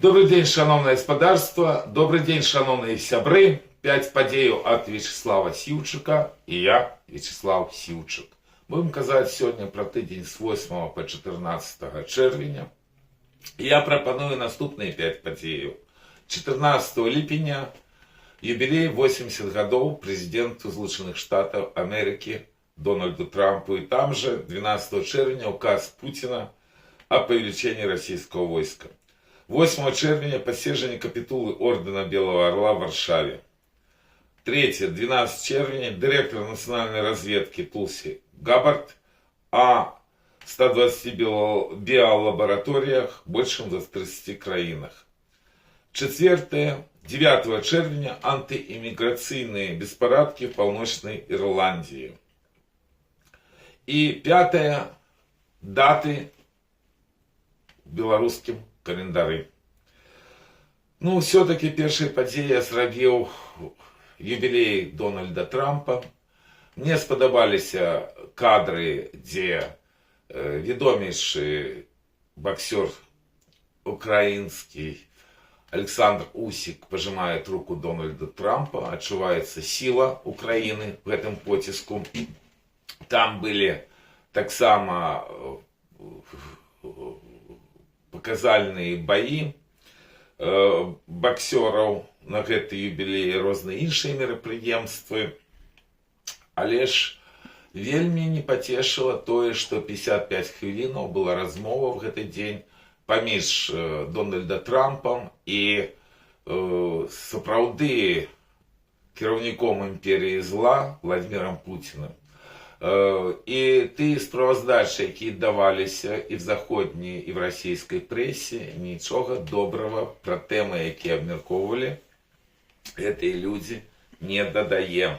Добрый день, шановне господарство, добрый день, шановні сябри. 5 подій от Вячеслава Сівчука і я, Вячеслав Сівчук. Будемо казати сьогодні про тиждень з 8 по 14 червня. Я пропоную наступні 5 подій. 14 липня юбилей 80 годов президенту Злучених Штатів Америки Дональду Трампу. И там же 12 червня указ Путина о повеличении российского войска. 8 червня посещение капитулы Ордена Белого Орла в Варшаве. 3-12 червня директор национальной разведки Тулси Габбард о 120 биолабораториях больше в 30 краинах. 4-9 червня антииммиграционные беспорядки в полночной Ирландии. И 5 даты в белорусском календарі. Ну, все-таки першая подія зробив юбілей Дональда Трампа. Мне сподобалися кадри, де відоміший боксер український Олександр Усик пожимает руку Дональда Трампа. Отчувается сила Украины в этом потиску. Там были так само показальные бои боксеров на гэты юбілеі, розныя іншыя мерапрыемствы. Але ж вельмі не пацешыла тое, што 55 хвілінаў была размова в гэты дзень паміж Дональда Трампам і сапраўды кіраўніком імперіі зла Владимиром Путиным. І ті справаздачі, які давалися і в заходній, і в російській пресі, нічого доброго про теми, які обмірковували, ці люди не додає.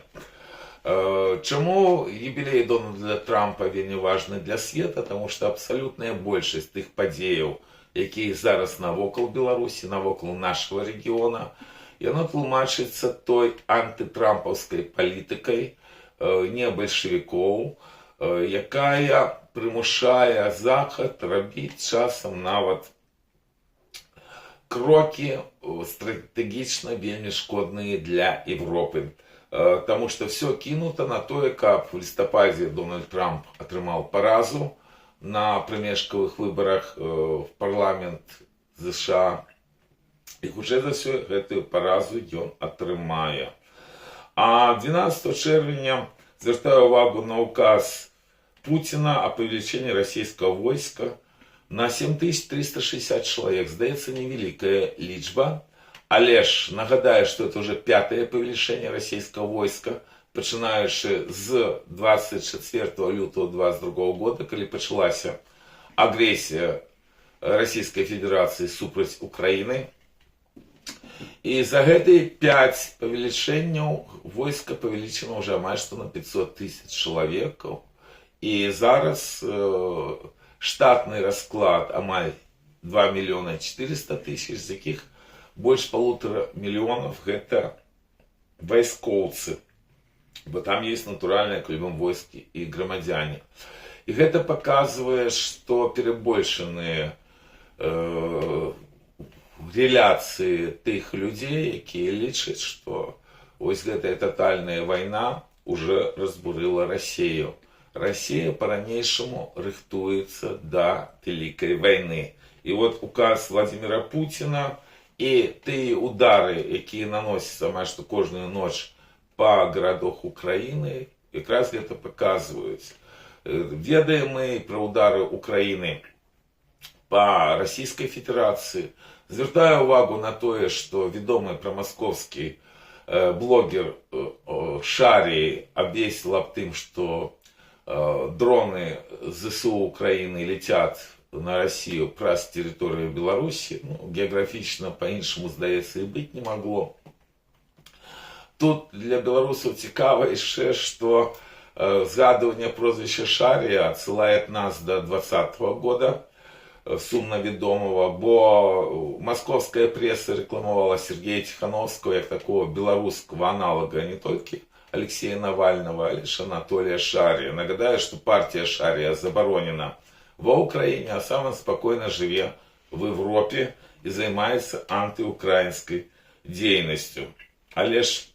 Чому юбілей Дональда Трампа вельми важний для світу? Тому що абсолютна більшість тих подій, які зараз навокал Білорусі, навокал нашого регіону, і воно тлумачиться той антитрампівською політикою, не большевиков, якая примушає Захід робити часом навіть кроки стратегічно вельми шкодні для Європи. Тому що все кинуто на то, як в листопаді Дональд Трамп отримав поразу на проміжкових виборах в парламент США. І вже за все цю поразу він отримає. А 12 червня звертаю увагу на указ Путина о повеличении российского войска на 7360 человек. Здається, невелика лічба. Але ж нагадаю, що це вже 5-те повеличення російського войска, починаючи з 24 лютого 2022 года, коли почалася агресія Російської Федерації супроть України. І за гэты 5 павелічэнняў войска павелічана ўжо амаль што на 500 000 чалавекаў. І зараз штатны расклад амаль 2 400 000, з якіх больш 1,5 мільёнаў гэта вайскоўцы. Бо там есть натуральныя кругом войскі і грамадзяне. І гэта паказвае, што перабольшаныя реляции тых людей, якія лічаць, што ось гэтая тотальная война уже разбурила Россию. Россия по-ранейшаму рыхтуецца до великой войны. И вот указ Владимира Путина и тыя удары, якія наносяцца амаль што кожную ноч по городах Украины, якраз гэта показываюць. Ведаем мы про удары Украины по Российской Федерации. Звертаю увагу на то, что ведомый промосковский блогер Шарий обвесил об тем, что дроны ЗСУ Украины летят на Россию праз территорию Беларуси. Ну, географично по-іншому, здається, и быть не могло. Тут для белорусов цікаво еще, что згадывание прозвища Шария отсылает нас до 2020 года, сумно відомого, бо московська преса рекламувала Сергія Тихановського як такого білоруського аналога не тільки Алексея Навального, а лишь Анатолия Шария. Нагадаю, что партия Шария заборонена в Украине, а сам он спокойно живет в Европе і займаецца антыукраінскай дзейнасцю. Але ж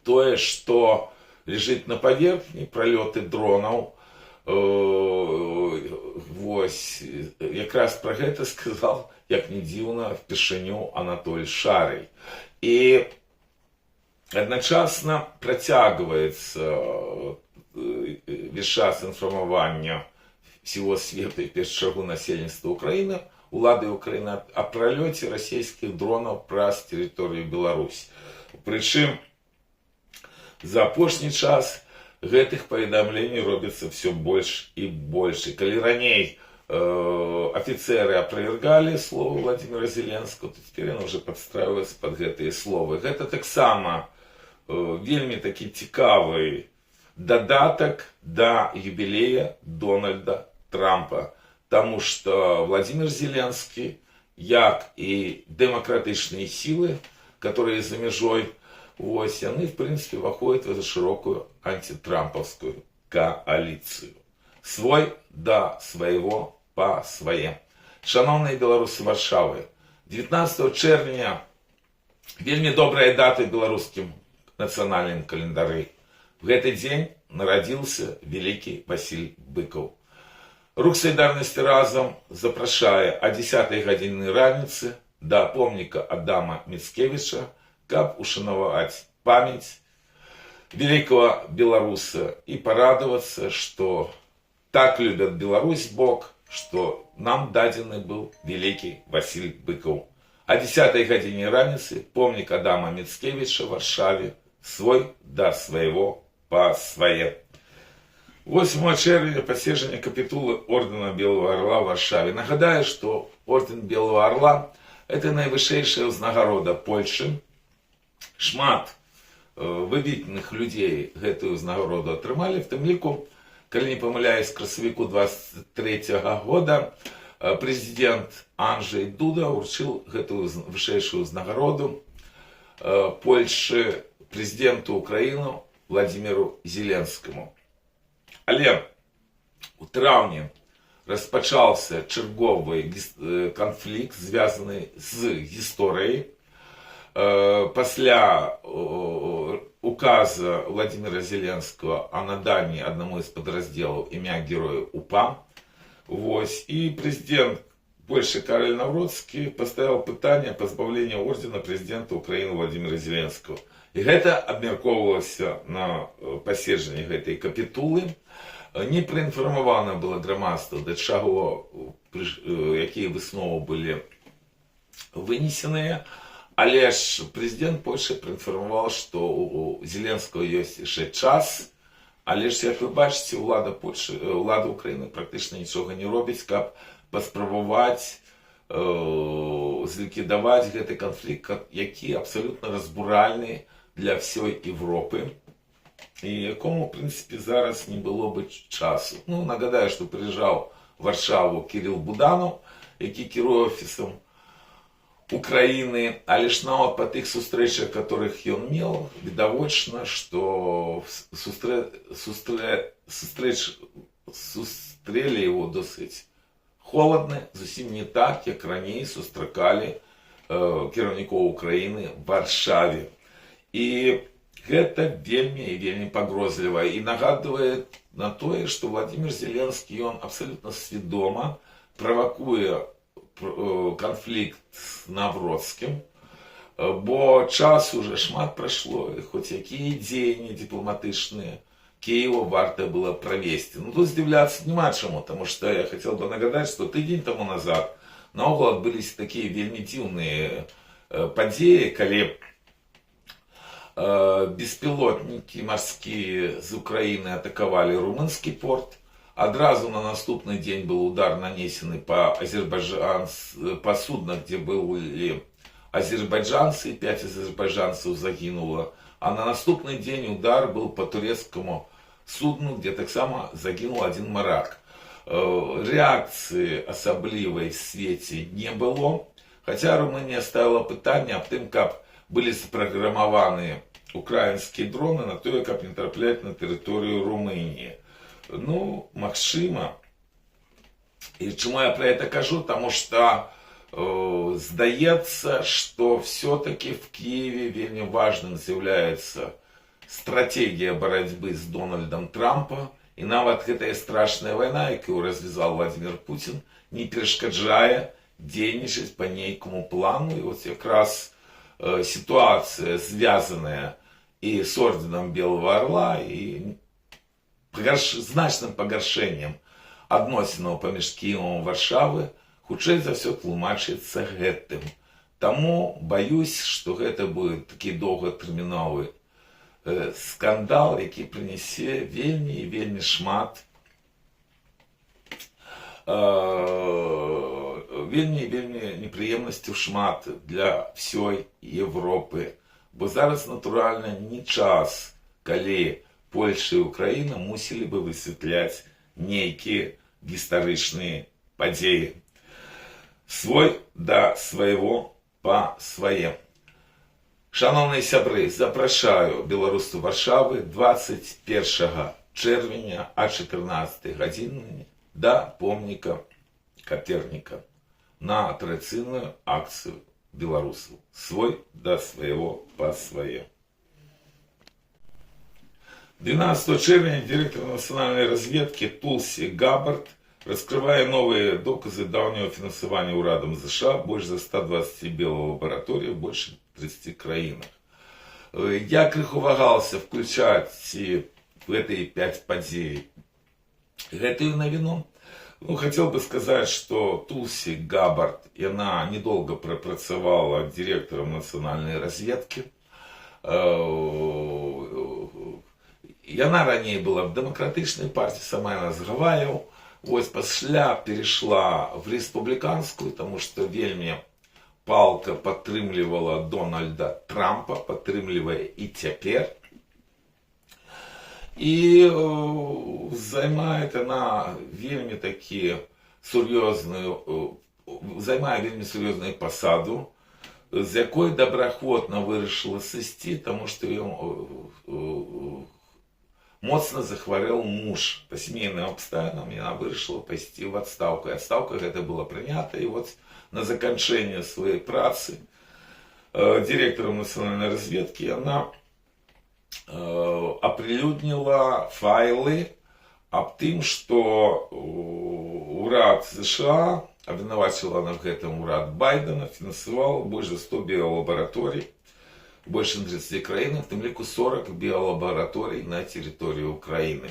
тое, што ляжыць на паверхні, пралёты дронаў, вось, якраз пра гэта сказал, як не дзіўна, впершыню Анатоль Шарый. І адначасна працягваецца весь час інфармавання всего свету і перш чаргу насельніцтва Украіны, улады Украіны о пролете расійскіх дронаў праз тэрыторыю Беларусь. Прычым за апошні час гэтых паведамлений робіцца все больш і больш. І калі раней офицеры опровергали слова Владимира Зеленского, то теперь он уже подстраивается под гэтые словы. Гэта таксама вельмі такі цікавы додаток до юбилея Дональда Трампа. Потому что Владимир Зеленский, як и демократичные силы, которые за межой, вось, они, в принципе, выходят в эту широкую антитрамповскую коалицию. Свой до своего по своим. Шановные белорусы Варшавы, 19 червня вельмі добрая дата в белорусском национальном календаре. В этот день народился великий Василь Быков. Рух солідарності разом запрашае о 10 гадзіны раніцы до помніка Адама Міцкевіча, каб ушанаваць памяць великого белоруса и порадоваться, что так любят Беларусь Бог, что нам дадзены был великий Василь Быков. О 10 гадзіне раніцы помнік Адама Міцкевіча в Варшаве, свой до своего по свое. 8 червня посещение капитулы ордена Белого Орла в Варшаве. Нагадаю, что орден Белого Орла – это наивысшая ўзнагарода Польши. Шмат выбітных людей гэтую ўзнагароду атрымалі. В тым ліку, калі не памыляюсь, к красавіку 23 года президент Анджей Дуда уручил гэтую вышэйшую ўзнагароду Польши президенту Украины Владимиру Зеленскому. Але у траўні распачаўся чарговы канфлікт, звязаны з гісторыяй. Пасля указа Владимира Зеленского о надании одному из подразделов имя Героя УПА. Вось, и президент Польши Кароль Навроцкі поставил пытание позбавления ордена президента Украины Владимира Зеленского. И гэта абмяркоўвалася на паседжанні гэтай капітулы. Не праінфармавана было грамадства, да чаго, якія высновы былі вынесеныя. Але ж президент Польши праінфармаваў, што у Зеленского ёсць яшчэ час. Але ж, як вы бачыце, улада Украіны практычна нічога не робіць, каб паспрабаваць зліквідаваць гэты канфлікт, які абсалютна разбуральны для всей Европы, и якому, в принципе, зараз не было бы часу. Ну, нагадаю, что приезжал в Варшаву Кирилл Буданов, який кіруе офісом Украины, а лишь нават по тых сустрэчах, которых ён мел, відавочна, что сустрэлі его досыць холодно, зусім не так, як раней сустракалі кіраўнікоў Украины в Варшаве. И это вельмі и вельмі пагрозліва. И нагадывает на то, что Владимир Зеленский, он абсолютно сведомо провокуе конфликт с Навроцким, бо час уже шмат прошло, и хоть якія дзеянні дипlomatычныя Киеву варто было провести. Ну, тут здивляться нема чему, потому что я хотел бы нагадать, что тыдзень тому назад наогул адбыліся такие вельмі дзіўныя падзеі, калі беспилотники морские из Украины атаковали румынский порт. Одразу на наступный день был удар нанесенный по судну, где были азербайджанцы, и 5 азербайджанцев загинуло. А на наступный день удар был по турецкому судну, где так само загинул один моряк. Реакции особливой в свете не было, хотя Румыния ставила пытание об тым, как были запрограммованы украинские дроны на то, как не трапляют на территорию Румынии. Ну, магчыма. И чему я про это кажу? Потому что здаецца, што все-таки в Киеве вельмі важным з'яўляецца стратегія барацьбы з Дональдом Трампа, і нават гэтая страшная вайна, якую развязал Владимир Путин, не перашкаджае дзейнічаць по нейкому плану. І вот якраз ситуация, связанная и с орденом Белого Орла, и значным пагаршэннем адносінаў паміж Кіевам і Варшавы, хутчэй за ўсё тлумачыцца гэтым. Таму баюсь, што гэта будет такі доўгатэрміновы скандал, які прынесе вельмі і вельмі шмат вельмі непрыемнасцяў шмат для всёй Европы. Бо зараз, натуральна, не час, калі Польша і Украіна мусілі бы высвятляць нейкія гістарычныя падзеі. Свой да свайго па свае. Шановныя сябры, запрашаю беларусаў Варшавы 21 чэрвеня о 14 гадзіне да помніка Каперніка на традыцыйную акцыю беларусаў. Свой да свайго па свае. 12 чэрвеня директор национальной разведки Тулси Габбард раскрывая новые доказы давнего финансирования урадом США больше за 120 биолабораторий в больше 30 краинах. Я крыху вагался включать в эти 5 подзей гэтую новину. Хотел бы сказать, что Тулси Габбард, она недолго пропрацавала директором национальной разведки. И она ранее была в демократичной партии, сама она с Гавайев. Вот пасля перешла в республиканскую, потому что вельмі палка падтрымлівала Дональда Трампа, падтрымлівае і цяпер. И займает она вельмі такі сур'ёзную, займае вельмі сур'ёзную посаду, з якой добраахвотна вырашыла сысці, тому что моцна захварэў муж по семейным абставінам, и она вырашила пайсці в отставку. И отставка гэта была прынята, и вот на заканчэнне своей працы директором национальной разведки она оприлюднила файлы об тым, что урад США, обвинувачила она в гэтым урад Байдена, финансовал больше за 100 биолабораторий больше 30 краін, в тым ліку 40 биолабораторий на территории Украины.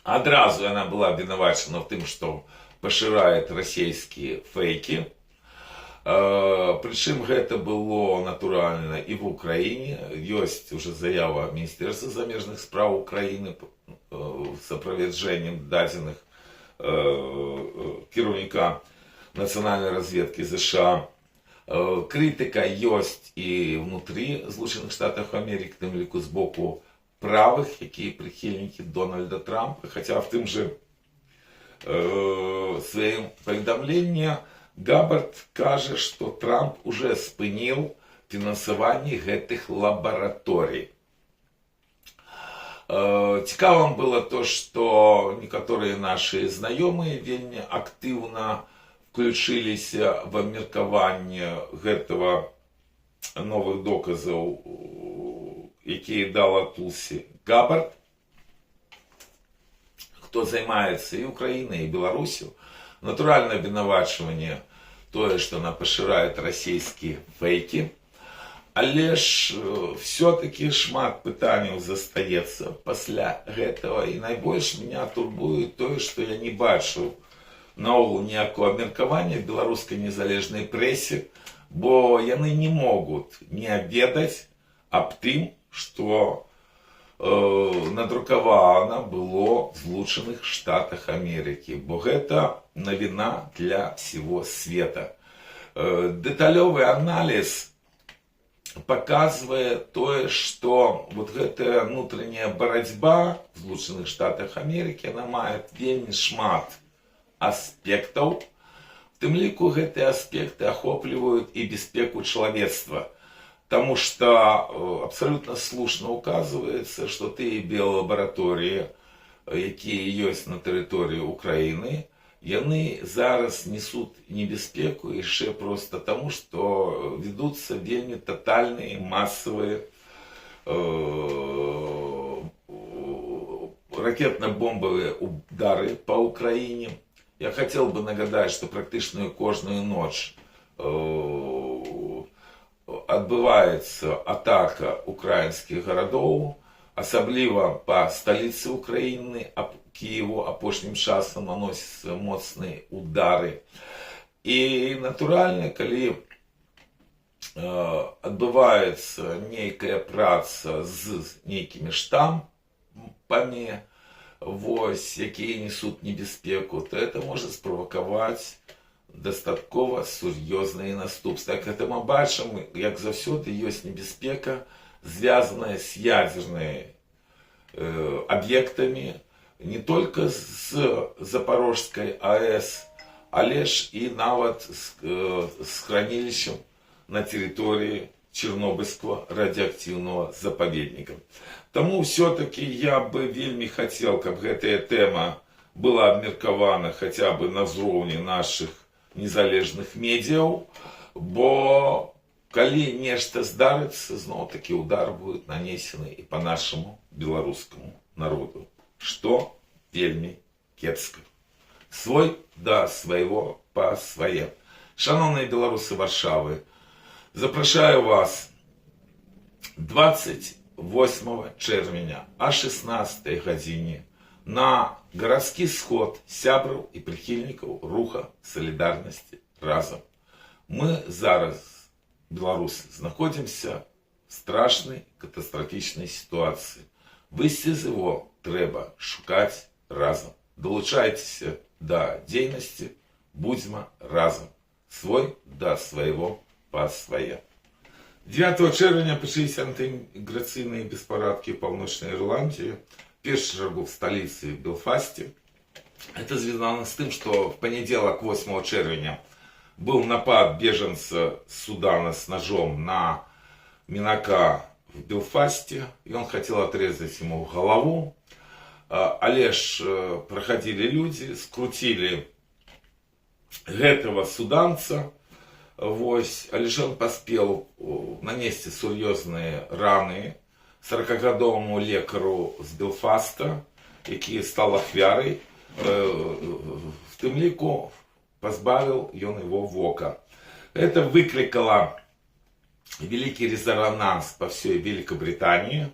Адразу она была обвинувачена в тым, что поширает российские фейки. Причем гэта было натурально и в Украине. Есть уже заява Министерства замежных справ Украины с опровержением дадзеных кіраўніка национальной разведки США. Критика есть и внутри Злученых Штатов Америки, в тым ліку з боку правых, якія прихильники Дональда Трампа. Хотя в тым же своем поведомлении Габбард кажа, что Трамп уже спыніў фінансаванне гэтых лабораторий. Цікавым было то, что некоторые наши знакомые вельмі активно включились в абмеркаванне гэтага новых доказаў, якія дала Тулси Габбард. Кто занимается и Украиной, и Беларусью. Натуральное обвинувачивание, то, что она поширает российские фейки. Але ж все-таки шмат пытанняў застаецца пасля гэтага. И найбольш меня турбует то, что я не бачу наогул ніякого абмеркавання в беларускай незалежнай прэсе, бо яны не могут не ведаць аб тым, что надрукавана было в Злучаных Штатах Америки, бо гэта навіна для всего света. Деталёвый анализ показывает то, что вот эта внутренняя борьба в Злучаных Штатах Америки, она мает вельмі шмат аспектаў. В тым ліку гэтыя аспекты охопливают и бяспеку человечества. Потому что абсолютно слушно указывается, что тыя биолаборатории, якія ёсць на территории Украины, яны зараз несуць небяспеку яшчэ проста таму, што вядуцца вельмі татальныя масавыя ракетно-бомбовые удары по Украине. Я хотел бы нагадать, что практически каждую ночь отбывается атака украинских городов, особливо по столице Украины, Киеву, апошнім часом наносятся моцные удары. И натурально, коли отбывается некая праца з некими штампами, вось, якія несут небяспеку, то это может справакаваць дастаткова сур'ёзныя наступствы. Так это мы бачым, як заўсёды ёсць небяспека, звязаная с ядерными объектами, не только с Запорожской АЭС, але ж и нават с хранилищем на территории Чернобыльского радиоактивного заповедника. Тому все-таки я бы вельми хотел, каб гэтая тема была абмеркавана хотя бы на ўзроўні наших незалежных медіяў, бо калі нешта здарыцца, зноў таки удар будет нанесены и по нашему белорусскому народу, что вельми кепска. Свой да свайго па свае. Шановные белорусы Варшавы, запрашаю вас 28 чэрвеня о 16 гадзіне на гарадскі сход сябраў і прыхільнікаў руха солідарнасці разам. Мы зараз, беларусы, знаходзімся в страшнай катастрафічнай сітуацыі. Выйсце з яго трэба шукаць разам. Долучайтеся да дзейнасці, будзьма разам. Свой да свайго па свае. 9 чэрвеня пачаліся антыіміграцыйныя беспарадкі ў Паўночнай Ірландии, в першую чергу в столице Белфасте. Это связано с тем, что в понедельник 8 чэрвеня был напад беженца с Судана с ножом на Мінака в Белфасте, и он хотел отрезать ему голову. Але ж проходили люди, скрутили гэтага суданца, вось, але ж он поспел нанести сур'ёзныя раны 40-гадовому лекару з Белфаста, які стал ахвярай, в тым ліку позбавил ён его вока. Это выкликало великий резонанс по всей Великобритании.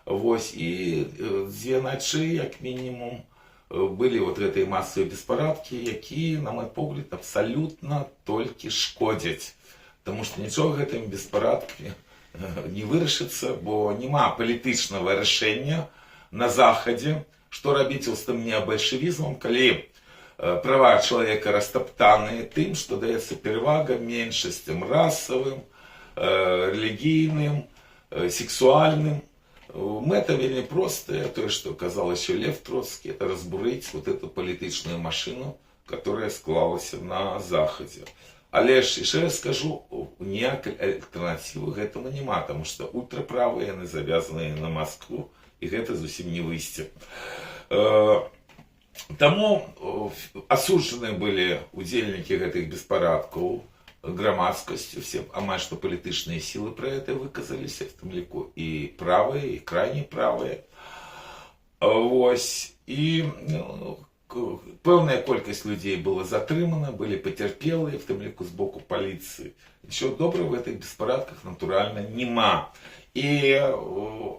Вось, и 2 ночи, як минимум, были вот этой массовые беспарадки, якія, на мой погляд, абсолютно толькі шкодзяць. Потому что ничего гэтымі беспарадкамі не вырашыцца, бо няма палітычнага рашэння на Захадзе, што рабіць з тым неабальшавізмам, калі права чалавека растаптаныя тым, што даецца перавага меншасцям расавым, рэлігійным, сексуальным. Мэта вельмі простая, то, что казал еще Лев Троцкий, это разбурить вот эту политичную машину, которая склалась на Заходе. Але ж, еще раз скажу, ніякай альтернативы гэтаму нема, потому что ультраправые яны завязаны на Москву, и гэта зусім не выйсце. Таму асуджаны былі удзельнікі гэтых беспарадкаў грамадскасцю, все амаль што палітычныя сілы про это выказаліся, в тым ліку і правыя, і крайне правыя. Вось, і пэўная колькасць людзей была затрымана, былі пацярпелыя, в тым ліку з боку паліцыі. Нічого доброго в этих беспарадках, натуральна, нема. І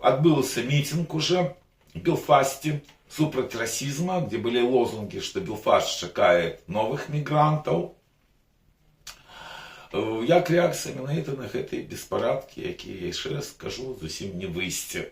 адбыўся мітинг уже в Белфасте супраць расизма, где были лозунги, что Белфаст чакает новых мигрантов. Як реакція менавіта на гэтыя беспарадкі, якія, яшчэ раз скажу, зусім не выйсце.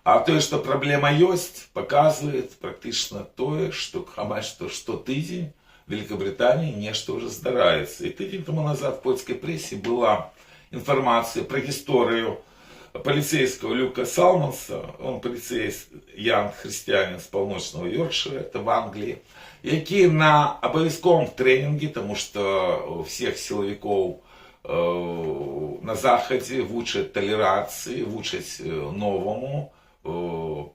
А тое, што праблема ёсць, паказвае практычна тое, што амаль што штотыдзень в Великобритании нешта уже здараецца. І тыдзень тому назад в польскай прэсе была інфармацыя пра гісторыю полицейского Люка Салмонса, он полицей-ян христианин с паўночнага Йоркшира, это в Англии, які на абавязковом тренинге, потому что всех силовиков на Заходе вучат толерации, вучат новому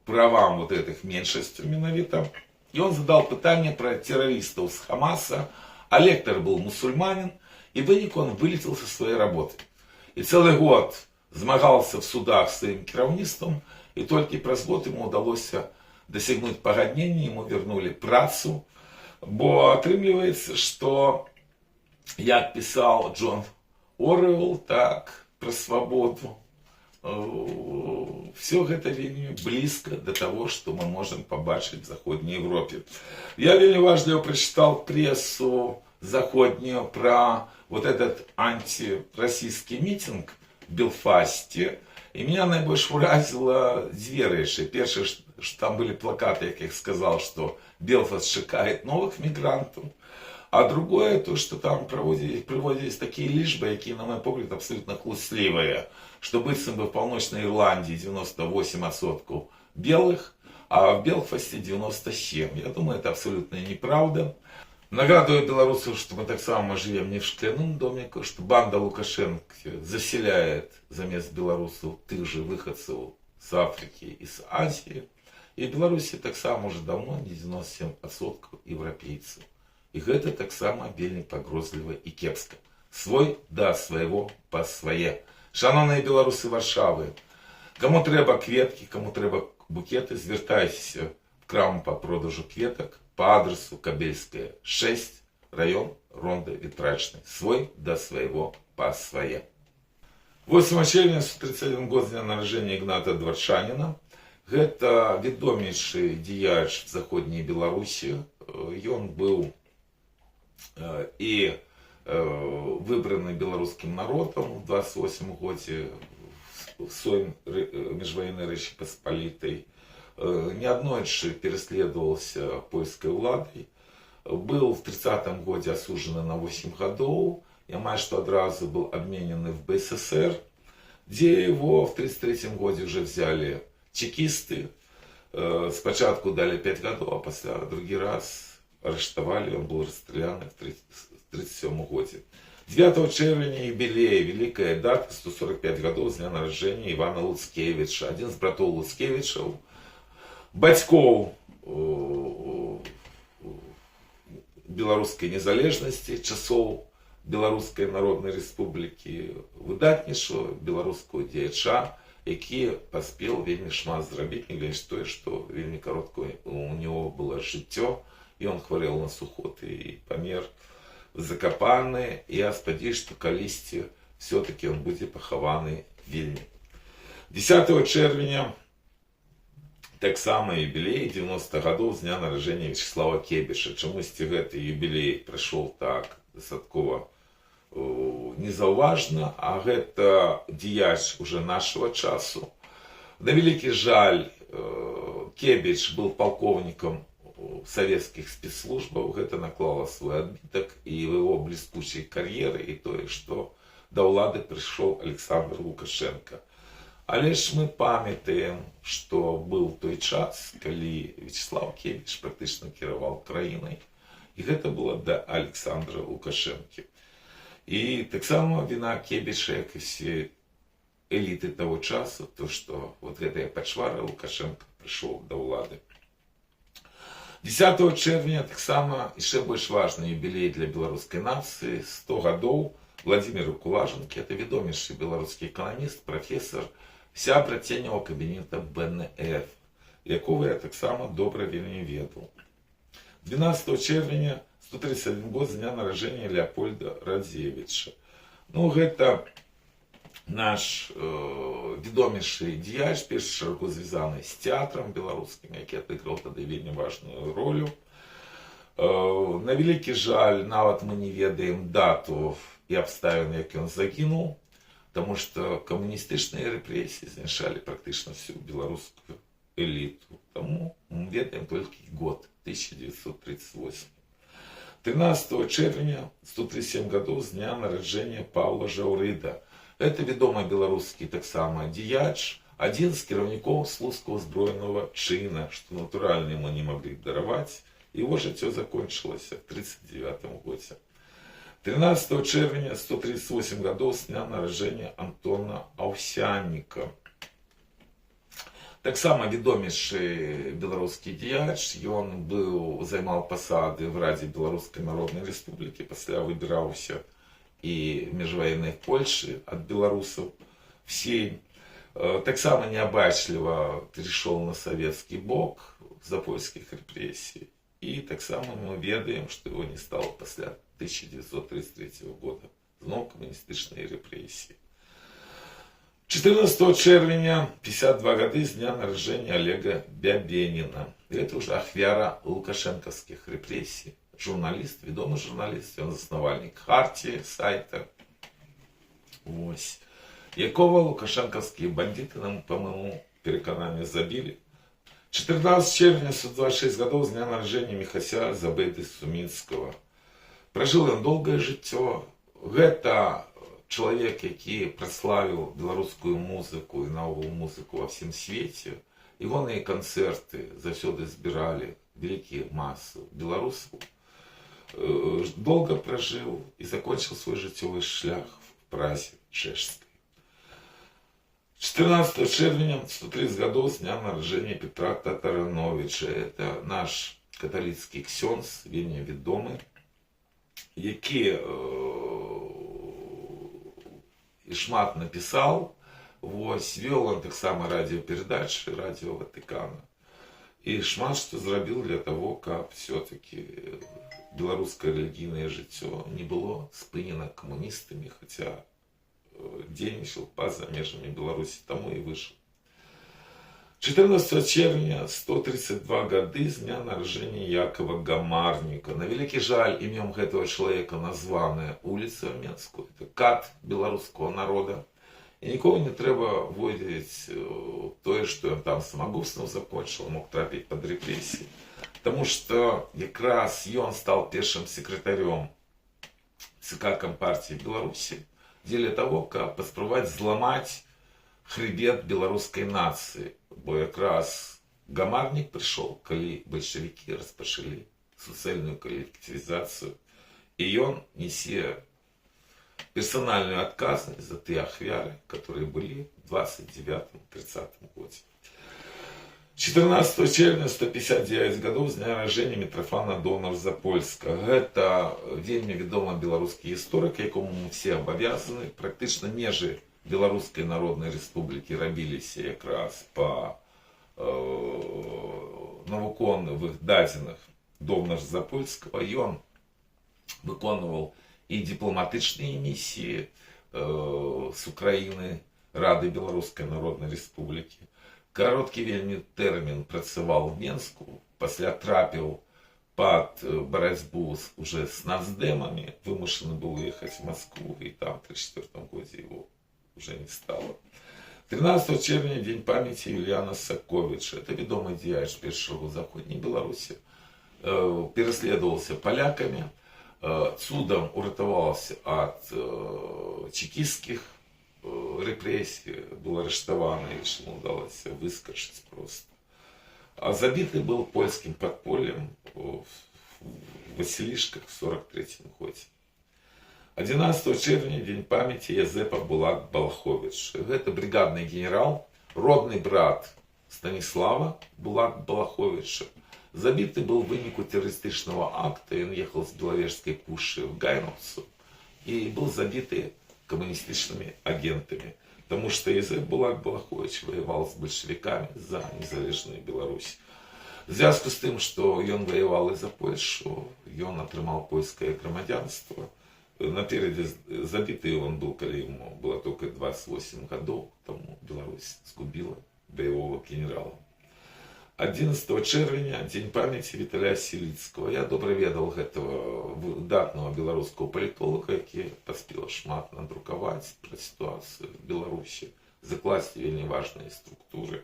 правам вот этих меньшинств менавіта. И он задал пытание про террористов с Хамаса, а лектор был мусульманин, и вынік он вылетел со своей работы. И целый год змагался в судах с своим кіраўніцтвом, и только праз год ему удалось досягнуть пагаднення, ему вернули працу, бо атрымліваецца, что, як писал Джон Оруэлл, так, про свободу, все это вельмі близко до того, что мы можем побачить в Заходней Европе. Я вельмі важливо прочитал прессу заходнюю про вот этот антироссийский митинг в Белфасте. И меня найбольш уразило две рэчы. Первое, что там были плакаты, як я сказал, что Белфаст чекает новых мигрантов. А другое, то, что там приводились такие лічбы, якія, на мой погляд, абсолютно хлусливые. Что быццам бы в Паўночнай Ирландии 98% белых, а в Белфасте 97%. Я думаю, это абсолютная неправда. Нагадываю белорусов, что мы так само живем не в шкляном домике, что банда Лукашенко заселяет замест белорусов тех же выходцев с Африки и с Азии. И в Беларуси так само уже давно не 97% европейцев. И это так само вельмі пагрозліва и кепска. Свой да свайго па свае. Шановные белорусы Варшавы, кому трэба кветки, кому трэба букеты, звертайтеся в краму по продажу кветок по адресу Кабельская, 6, район Ронда Вітрачны. Свой да свайго па свае. 8 червня, 131 год з дня нараджэння Ігната Дварчаніна. Гэта вядомейшы дзеяч в Заходняй Беларусі. Ён быў и выбраны белорусским народом в 28 годзе в Сойм міжваеннай Рэчы Паспалітай. Неаднойчы переследовался польской уладой. Был в 30-м году осужден на 8 годов. Я маю, что одразу был обменен в БССР, где его в 33-м году уже взяли чекисты. Спочатку дали 5 годов, а после другий раз арыштовали, он был расстрелян в 1937 году. 9 червня юбилей, великая дата, 145 годов с дня народження Ивана Луцкевича. Один из братов Луцкевичев, бацьков белорусской незалежности, часов Белорусской Народной Республики, выдатнейшего белорусского діяча, який поспел вельмі шмат зрабіць, не глядячи тое, что вельмі короткое у него было жыццё, и он хворел на сухоты и помер в Закопане. И я спадзяюся, что калісьці все-таки он будет похованы в Вильне. 10 червня таксама юбилей 90 годов с дня нараджэння Вячеслава Кебіша. Чамусьці гэты юбилей прошел так дастаткова незаўважна, а гэта дзеяч уже нашего часу. На великий жаль, Кебіш был полковником советских спецслужбах, это наклало свой отбиток и в его блескучей карьеры, и то, что до улады пришел Александр Лукашенко. Але ж мы памятаем, что был той час, калі Вячеслав Кебіш практычна кіраваў краінай, и это было до Александра Лукашенко. И таксама вина Кебіша, як и все элиты того часу, то, что вот гэтая пачвара Лукашенко пришел до улады. 10 червня таксама яшчэ больш важны юбилей для беларускай нации, 100 годов Владимиру Кулаженке. Это ведомейшы беларускі экономист, профессор, сябра ценнага кабінета БНФ, якого я таксама добра вельмі ведаў. 12 червня 131 год з дня нараджэння Леопольда Радзевіча. Ну, гэта наш ведомейшы дзеяч, перш чаргу звязаны з тэатрам беларускім, які адыграў тады вельмі важную ролю. На вялікі жаль, нават мы не ведаем дату і абставін, як ён загінуў, потому что коммунистичные репрессии змешали практически всю белорусскую элиту. Тому мы ведаем только год, 1938. 13 червня 137 годов с дня нараджэння Павла Жаўрыда. Это ведомый белорусский так само дзеяч, один з кіраўнікоў слуцкого збройного чина, что натурально ему не могли даровать. Его жыццё закончилось в 1939 году. 13 червня 138 годов с дня нараджэння Антона Аўсянніка. Так само відоміший білоруський діяч, ён займаў пасады в Раді Беларускай Народнай Рэспублікі, пасля выбіраўся і міжваеннай Польшы ад беларусаў в Сейм. Так само необачліва перешел на советский бок за польских репрессий. И так само мы ведаем, что его не стало после 1933 года. Знову коммунистичные репрессии. 14 червня 52 годы с дня народжения Олега Бябенина. Это уже ахвяра лукашенковских репрессий. Журналист, ведомый журналист, он основальник Хартии, сайта. Ось. Якого лукашенковские бандиты, нам, по моему переконанию, забили. 14 червня 126 годов с дня народжения Михася Забейды Суминского. Прожил он долгое життя. Это человек, який прославил белорусскую музыку и новую музыку во всем свете. Ігоні концерты завсёды збирали великие массы белорусов. Долго прожил и закончил свой життєвий шлях в Празе чешской. 14 червня 130 годов с дня народжения Петра Татарановича. Это наш католицький ксьондз, вельми відомий, який і шмат написал. Вось, вел он так само радиопередачи, радио Ватикана. И шмат что зробил для того, как все-таки белорусское религийное життя не было спынено коммунистами, хотя денежил поза межами Беларуси, тому и вышел. 14 червня 132 годы с дня народжения Якова Гамарника. На великий жаль, имен этого человека названа улица в Менску. Это кат белорусского народа. И никого не треба вводить то, что он там самогубством закончил, мог трапить под репрессии. Потому что как раз он стал первым секретарем ЦК Компартии Беларуси для того, как поспробовать взломать хребет белорусской нации. Бо как раз Гамарник пришел, когда большевики распошли социальную коллективизацию. И он несе персональную отказность за те ахвяры, которые были в 29-30 году. 14 червня 159 годов с дня рождения Митрофана Донор-Запольского. Это вельми відомый белорусский историк, якому мы все обовязаны. Практично межи Белорусской Народной Республики робилися якраз по навукоўных дадзеных Донор-Запольского. И он выконывал и дипломатичные миссии с Украины, Рады Белорусской Народной Республики. Короткий вельми термин працаваў в Менску, пасля трапіў под борьбу уже с нацдемами, вымушаны был ехать в Москву, и там в 1934 году его уже не стало. 13 червня день памяти Юлиана Саковича. Это ведомый діяч першого в Заходней Беларуси. Переследовался поляками, чудом уратовался от чекистских репрессий, был арестован, и ему удалось выскочить просто. А забитый был польским подпольем в Василишках в 1943 году. 11 червня день памяти Язепа Булак Балахович. Это бригадный генерал, родный брат Станислава Булак Балаховича. Забитый был в вынику террористичного акта, и он ехал с Беловежской пуши в Гайновцу и был забитый коммунистичными агентами. Потому что Язеп Булак Балахович воевал с большевиками за незалежную Беларусь. В зв'язку з тим, що він воював і за Польщу, він отримав польське громадянство. Напереди забитый он был, когда ему было только 28 годов, тому Беларусь сгубила боевого генерала. 11 червня день памяти Віталія Сіліцького. Я добре ведал этого выдатного белорусского политолога, який поспел шмат надрукувати про ситуацию в Беларусі, закласти вельми важные структуры.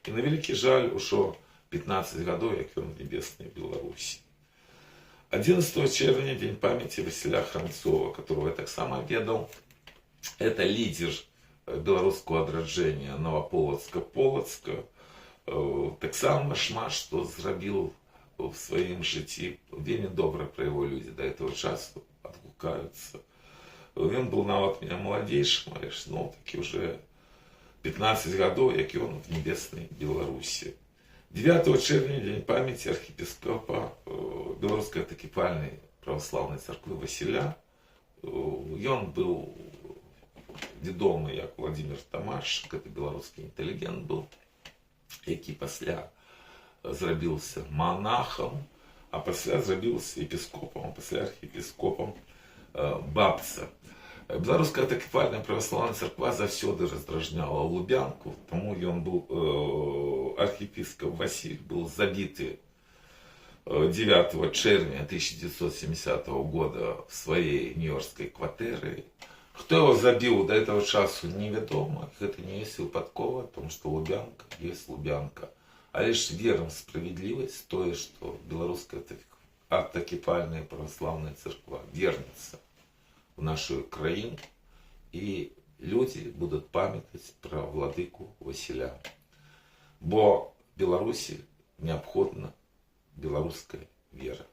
И на великий жаль, ушло 15 годов, як він в небесной Беларуси. 11 червня день памяти Василя Храмцова, которого я так само ведал. Это лидер белорусского отраджения Новополоцка-Полоцка. Так само шмат, что зробил в своем житті. Вельми добре про его люди до этого часу отгукаются. Он был нават меня молодейшим, але ж, ну, таки уже 15 годов, як ён в небеснай Беларусі. 9 чэрвеня дзень памяці архіепіскопа Беларускай аўтакефальнай праваслаўнай царквы Васіля. Ён быў вядомы як Владимир Тамашчык, это беларускі інтэлігент быў, які пасля зрабіўся монахам, а пасля зрабіўся епіскопам, а пасля архіепіскопам Бабца. Беларуская аўтакефальная праваслаўная царква заўсёды раздражняла Лубянку, таму ён быў, архіепіскоп Васіль быў забіты 9 чэрвеня 1970 года в своей нью-йоркской кватэры. Хто его забіў до этого часу, невядома. Гэта не ёсць выпадкова, потому что Лубянка есть Лубянка. Але ж верым справядлівасць тое, што беларуская аўтакефальная праваслаўная царква вернется в нашу краіну, і люди будут памятаць про владыку Васіля. Бо Беларусі необходна беларуская вера.